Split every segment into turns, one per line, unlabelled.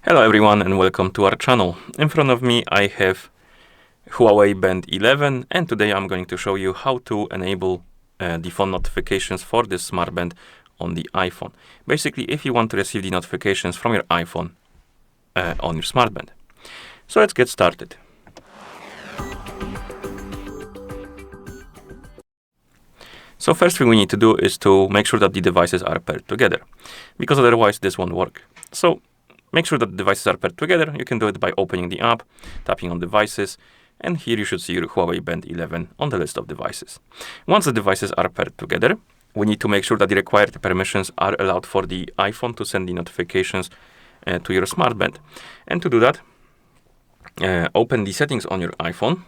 Hello everyone and welcome to our channel. In front of me I have Huawei Band 11 and today I'm going to show you how to enable the phone notifications for this smart band on the iPhone. Basically, if you want to receive the notifications from your iPhone on your smart band. So let's get started. So first thing we need to do is to make sure that the devices are paired together, because otherwise this won't work. So make sure that the devices are paired together. You can do it by opening the app, tapping on devices, and here you should see your Huawei Band 11 on the list of devices. Once the devices are paired together, we need to make sure that the required permissions are allowed for the iPhone to send the notifications to your smart band. And to do that, open the settings on your iPhone.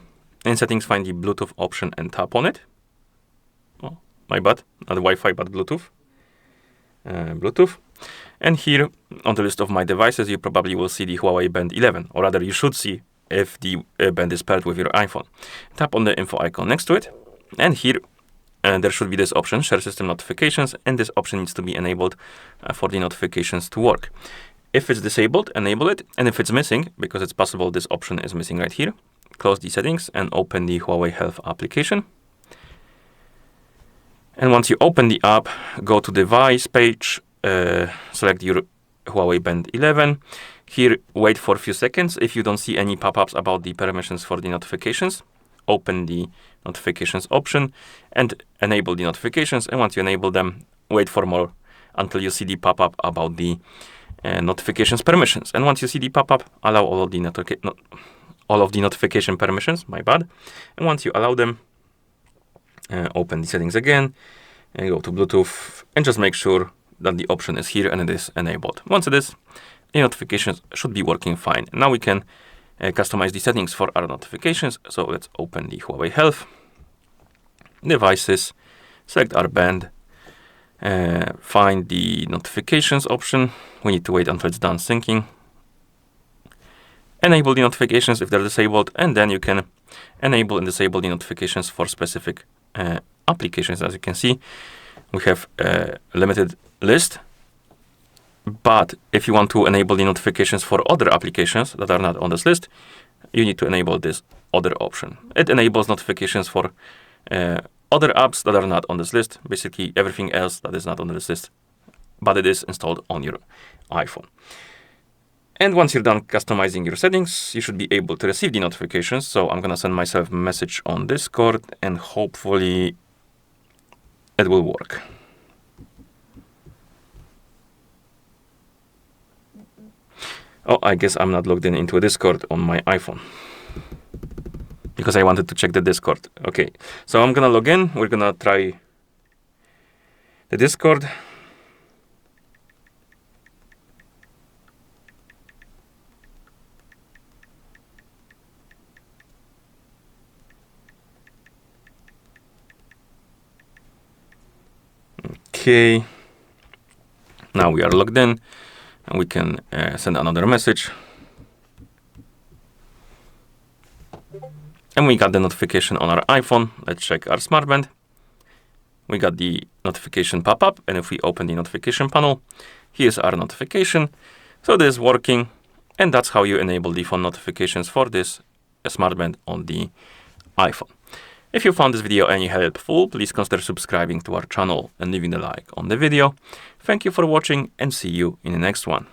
In settings, find the Bluetooth option and tap on it. Oh, my bad, not Wi-Fi, but Bluetooth. Bluetooth. And here on the list of my devices, you probably will see the Huawei Band 11, or rather you should see if the band is paired with your iPhone. Tap on the info icon next to it, and here there should be this option, Share System Notifications, and this option needs to be enabled for the notifications to work. If it's disabled, enable it, and if it's missing, because it's possible this option is missing right here, close the settings and open the Huawei Health application. And once you open the app, go to device page, select your Huawei Band 11. Here, wait for a few seconds. If you don't see any pop-ups about the permissions for the notifications, open the notifications option and enable the notifications. And once you enable them, wait for more until you see the pop-up about the notifications permissions. And once you see the pop-up, allow all of the notification permissions, my bad. And once you allow them, open the settings again and go to Bluetooth and just make sure that the option is here and it is enabled. Once it is, the notifications should be working fine. Now we can customize the settings for our notifications. So let's open the Huawei Health, devices, select our band, find the notifications option. We need to wait until it's done syncing. Enable the notifications if they're disabled, and then you can enable and disable the notifications for specific applications. As you can see, we have a limited list, but if you want to enable the notifications for other applications that are not on this list, you need to enable this other option. It enables notifications for other apps that are not on this list, basically everything else that is not on this list, but it is installed on your iPhone. And once you're done customizing your settings, you should be able to receive the notifications. So I'm gonna send myself a message on Discord and hopefully it will work. Oh, I guess I'm not logged in into a Discord on my iPhone because I wanted to check the Discord. Okay, so I'm gonna log in. We're gonna try the Discord. Okay, now we are logged in and we can send another message. And we got the notification on our iPhone. Let's check our smart band. We got the notification pop-up, and if we open the notification panel, here's our notification. So this is working, and that's how you enable the phone notifications for this smart band on the iPhone. If you found this video any helpful, please consider subscribing to our channel and leaving a like on the video. Thank you for watching and see you in the next one.